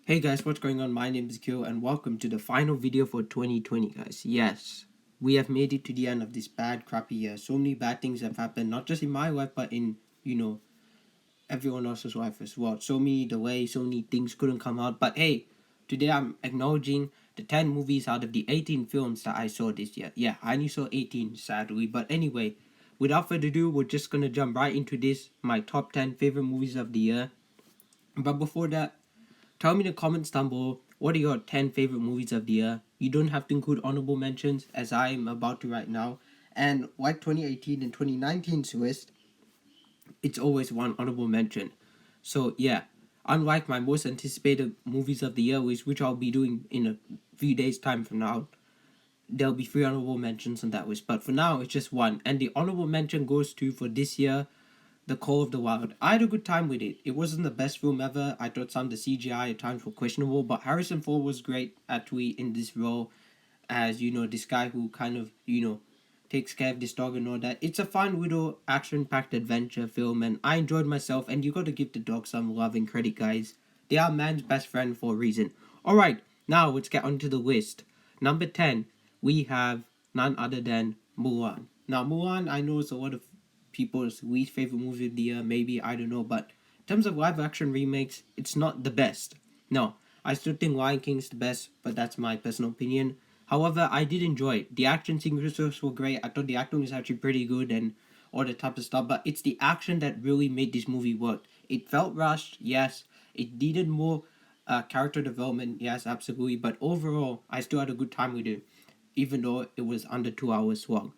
Hey guys, what's going on? My name is Gil and welcome to the final video for 2020, guys. Yes, we have made it to the end of this bad, crappy year. So many bad things have happened, not just in my life, but in, everyone else's life as well. So many delays, so many things couldn't come out. But hey, today I'm acknowledging the 10 movies out of the 18 films that I saw this year. Yeah, I only saw 18, sadly. But anyway, without further ado, we're just gonna jump right into this, my top 10 favorite movies of the year. But before that, tell me in the comments down below what are your 10 favorite movies of the year. You don't have to include honorable mentions as I'm about to right now. And like 2018 and 2019's list, it's always one honorable mention. So yeah, unlike my most anticipated movies of the year, which I'll be doing in a few days time from now, there'll be three honorable mentions on that list. But for now, it's just one. And the honorable mention goes to, for this year, the Call of the Wild. I had a good time with it. It wasn't the best film ever. I thought some of the CGI at times were questionable, but Harrison Ford was great actually in this role as, this guy who kind of, takes care of this dog and all that. It's a fun little action-packed adventure film and I enjoyed myself, and you gotta give the dog some love and credit, guys. They are man's best friend for a reason. Alright, now let's get onto the list. Number 10, we have none other than Mulan. Now Mulan, I know it's a lot of people's least favorite movie of the year, maybe, I don't know, but in terms of live action remakes, it's not the best. No, I still think Lion King is the best, but that's my personal opinion. However, I did enjoy it. The action sequences were great. I thought the acting was actually pretty good and all the type of stuff, but it's the action that really made this movie work. It felt rushed, yes. It needed more character development, yes, absolutely. But overall, I still had a good time with it, even though it was under 2 hours long.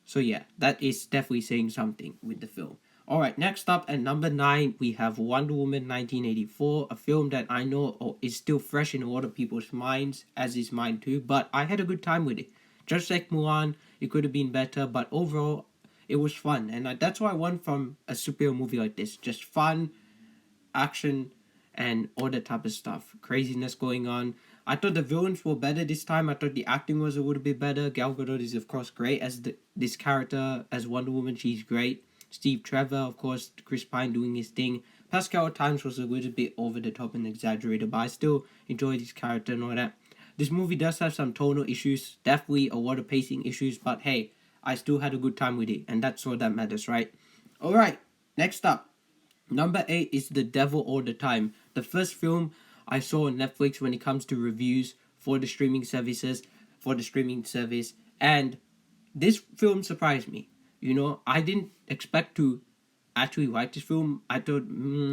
So yeah, that is definitely saying something with the film. Alright, next up at number 9, we have Wonder Woman 1984, a film that I know is still fresh in a lot of people's minds, as is mine too, but I had a good time with it. Just like Mulan, it could have been better, but overall, it was fun, and that's what I want from a superhero movie like this. Just fun, action, and all that type of stuff. Craziness going on. I thought the villains were better this time. I thought the acting was a little bit better. Gal Gadot is of course great as this character as Wonder Woman. She's great. Steve Trevor, of course, Chris Pine doing his thing. Pascal at times was a little bit over the top and exaggerated, but I still enjoyed his character and all that. This movie does have some tonal issues, definitely a lot of pacing issues, but hey, I still had a good time with it, and that's all that matters, right? Alright, next up, number 8 is The Devil All the Time, the first film I saw on Netflix when it comes to reviews for the streaming services, for the streaming service, and this film surprised me. I didn't expect to actually like this film. I thought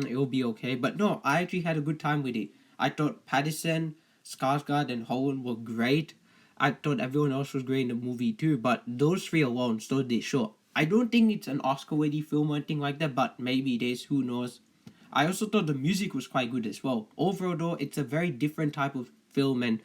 it'll be okay, but no, I actually had a good time with it. I thought Pattinson, Skarsgård, and Holland were great. I thought everyone else was great in the movie too, but those three alone stole this show. I don't think it's an Oscar-worthy film or anything like that, but maybe it is. Who knows? I also thought the music was quite good as well. Overall, though, it's a very different type of film, and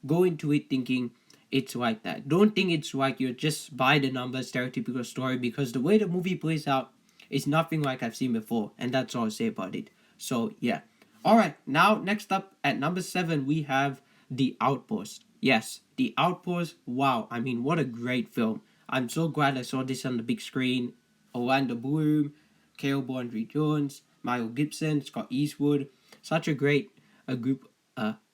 go into it thinking it's like that. Don't think it's like you're just by the numbers stereotypical story, because the way the movie plays out is nothing like I've seen before, and that's all I'll say about it. So yeah. Alright, now next up at number 7 we have The Outpost. Yes, The Outpost, wow, I mean what a great film. I'm so glad I saw this on the big screen. Orlando Bloom, Cale Andre Jones, Michael Gibson, Scott Eastwood, such a great group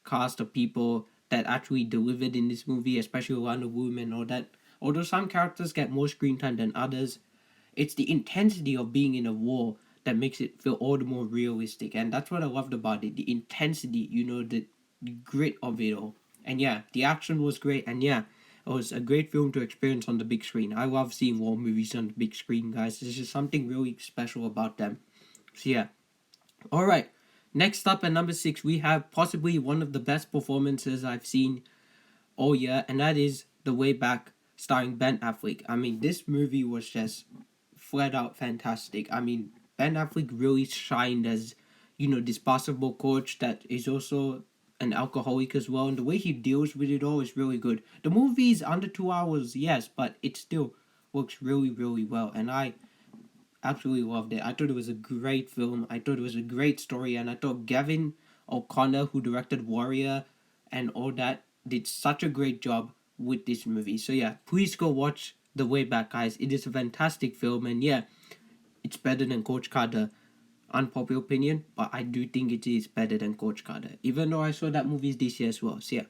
cast of people that actually delivered in this movie, especially Orlando Bloom and all that. Although some characters get more screen time than others, it's the intensity of being in a war that makes it feel all the more realistic, and that's what I loved about it. The intensity, the grit of it all. And yeah, the action was great, and yeah, it was a great film to experience on the big screen. I love seeing war movies on the big screen, guys. There's just something really special about them. So yeah. Alright. Next up at number 6, we have possibly one of the best performances I've seen all year, and that is The Way Back, starring Ben Affleck. I mean, this movie was just flat out fantastic. I mean, Ben Affleck really shined as, this basketball coach that is also an alcoholic as well, and the way he deals with it all is really good. The movie is under 2 hours, yes, but it still works really, really well, and I absolutely loved it. I thought it was a great film. I thought it was a great story, and I thought Gavin O'Connor, who directed Warrior and all that, did such a great job with this movie. So yeah, please go watch The Way Back, guys. It is a fantastic film, and yeah, it's better than Coach Carter. unpopular opinion, but I do think it is better than Coach Carter, even though I saw that movie this year as well. So yeah.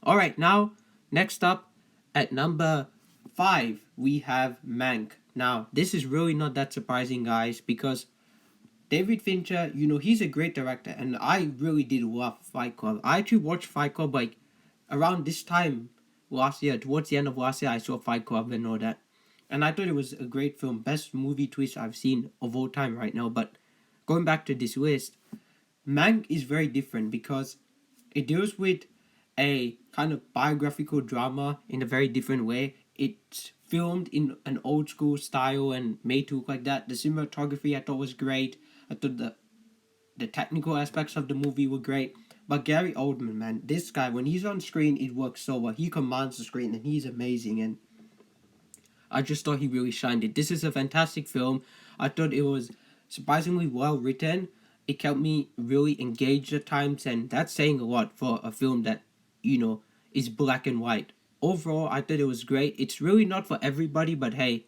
All right, now next up at number 5 we have Mank. Now this is really not that surprising, guys, because David Fincher, he's a great director, and I really did love Fight Club. I actually watched Fight Club like around this time last year, towards the end of last year. I saw Fight Club and all that, and I thought it was a great film, best movie twist I've seen of all time right now. But going back to this list, Mank is very different because it deals with a kind of biographical drama in a very different way. It's filmed in an old school style and made to look like that. The cinematography I thought was great. I thought the technical aspects of the movie were great. But Gary Oldman, man, this guy, when he's on screen, it works so well. He commands the screen and he's amazing. And I just thought he really shined it. This is a fantastic film. I thought it was surprisingly well written. It kept me really engaged at times, and that's saying a lot for a film that, is black and white. Overall, I thought it was great. It's really not for everybody, but hey,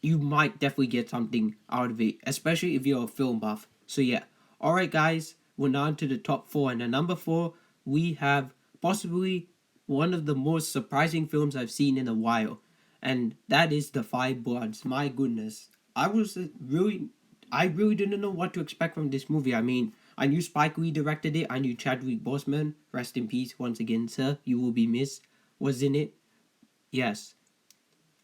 you might definitely get something out of it, especially if you're a film buff. So yeah. Alright guys, we're now to the top 4, and at number 4, we have possibly one of the most surprising films I've seen in a while, and that is The Five Bloods. My goodness. I really didn't know what to expect from this movie. I mean, I knew Spike Lee directed it, I knew Chadwick Boseman, rest in peace once again, sir, you will be missed, was in it. Yes,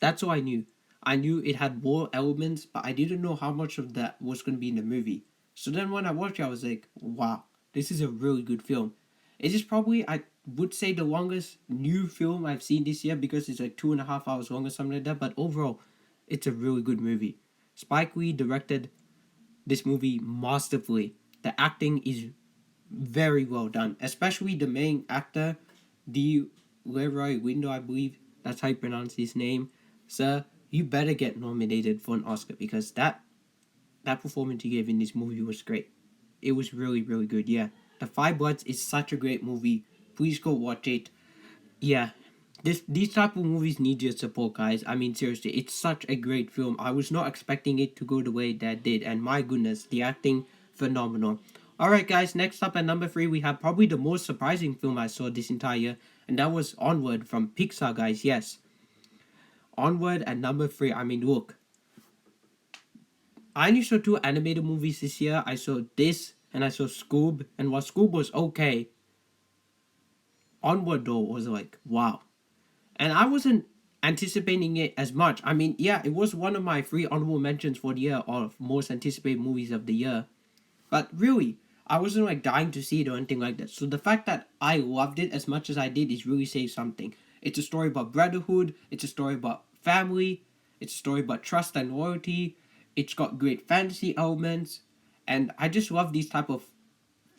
that's all I knew. I knew it had war elements, but I didn't know how much of that was going to be in the movie. So then when I watched it, I was like, wow, this is a really good film. It is probably, I would say, the longest new film I've seen this year because it's like 2.5 hours long or something like that. But overall, it's a really good movie. Spike Lee directed this movie masterfully. The acting is very well done, especially the main actor, D. Leroy Window, I believe that's how you pronounce his name. Sir, you better get nominated for an Oscar because that performance he gave in this movie was great. It was really, really good. Yeah, The Five Bloods is such a great movie. Please go watch it. Yeah, these type of movies need your support, guys. I mean, seriously, it's such a great film. I was not expecting it to go the way that did, and my goodness, the acting phenomenal. Alright guys, next up at number 3 we have probably the most surprising film I saw this entire year, and that was Onward from Pixar, guys. Yes, Onward at number 3. I mean, look, I only saw 2 animated movies this year. I saw this and I saw Scoob, and while Scoob was okay, Onward though was like, wow. And I wasn't anticipating it as much. I mean, yeah, it was one of my 3 honorable mentions for the year of most anticipated movies of the year. But really, I wasn't like dying to see it or anything like that. So the fact that I loved it as much as I did is really saying something. It's a story about brotherhood. It's a story about family. It's a story about trust and loyalty. It's got great fantasy elements. And I just love these type of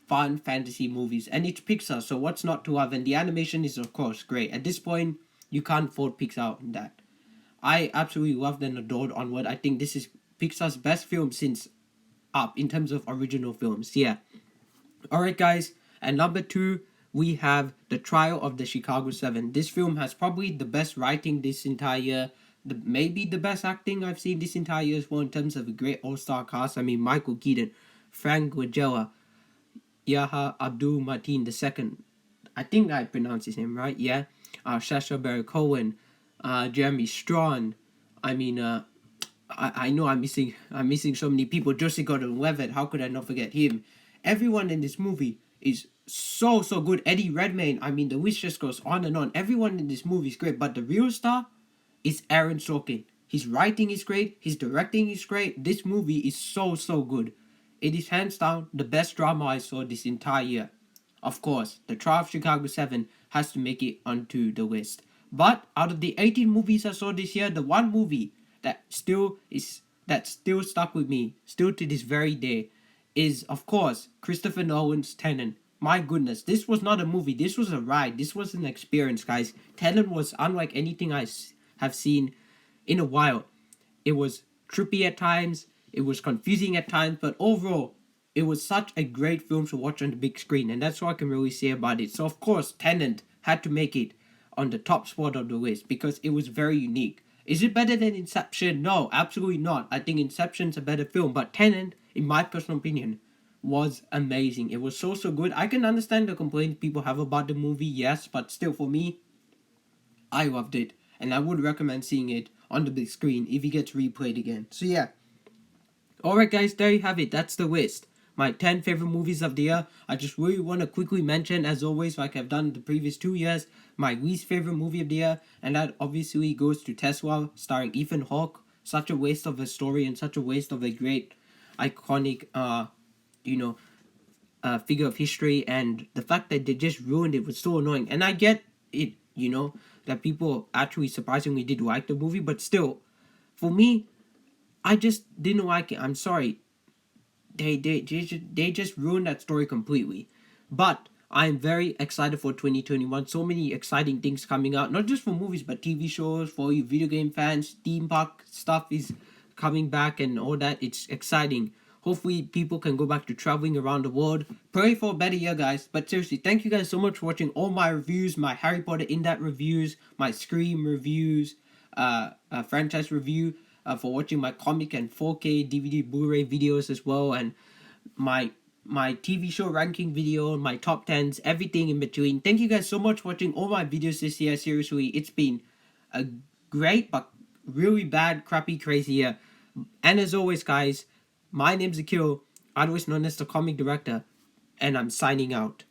fun fantasy movies. And it's Pixar, so what's not to love? And the animation is of course great. At this point, you can't fault Pixar in that. I absolutely loved and adored Onward. I think this is Pixar's best film since Up in terms of original films. Yeah. Alright guys, at number 2 we have The Trial of the Chicago 7. This film has probably the best writing this entire year, maybe the best acting I've seen this entire year as well in terms of a great all-star cast. I mean, Michael Keaton, Frank Langella, Yahya Abdul-Mateen II. I think I pronounced his name right, yeah. Sacha Baron Cohen, Jeremy Strong. I mean, I know I'm missing so many people. Joseph Gordon-Levitt, how could I not forget him? Everyone in this movie is so good. Eddie Redmayne, I mean, the list just goes on and on. Everyone in this movie is great, but the real star is Aaron Sorkin. His writing is great, his directing is great. This movie is so good. It is hands down the best drama I saw this entire year. Of course, The Trial of Chicago 7 has to make it onto the list. But out of the 18 movies I saw this year, the one movie that still stuck with me, still to this very day, is of course Christopher Nolan's Tenant. My goodness, this was not a movie, this was a ride, this was an experience, guys. Tenant was unlike anything I have seen in a while. It was trippy at times, it was confusing at times, but overall, it was such a great film to watch on the big screen, and that's all I can really say about it. So of course, Tenant had to make it on the top spot of the list because it was very unique. Is it better than Inception? No, absolutely not. I think Inception's a better film, but Tenant in my personal opinion, was amazing. It was so good. I can understand the complaints people have about the movie, yes, but still for me, I loved it, and I would recommend seeing it on the big screen if it gets replayed again. So yeah, alright guys, there you have it. That's the list. My 10 favorite movies of the year. I just really want to quickly mention, as always, like I've done the previous 2 years, my least favorite movie of the year, and that obviously goes to Tesla, starring Ethan Hawke. Such a waste of a story and such a waste of a great, iconic, you know, figure of history, and the fact that they just ruined it was so annoying. And I get it, that people actually surprisingly did like the movie, but still, for me, I just didn't like it. I'm sorry, they just ruined that story completely. But I'm very excited for 2021. So many exciting things coming out, not just for movies but TV shows. For you video game fans, theme park stuff is coming back and all that. It's exciting. Hopefully people can go back to traveling around the world. Pray for a better year, guys. But seriously, thank you guys so much for watching all my reviews, my Harry Potter in-depth reviews, my Scream reviews, franchise review, for watching my comic and 4K DVD Blu-ray videos as well, and my TV show ranking video, my top tens, everything in between. Thank you guys so much for watching all my videos this year. Seriously, it's been a great but really bad, crappy, crazy year. And as always, guys, my name's Akil, otherwise known as the comic director, and I'm signing out.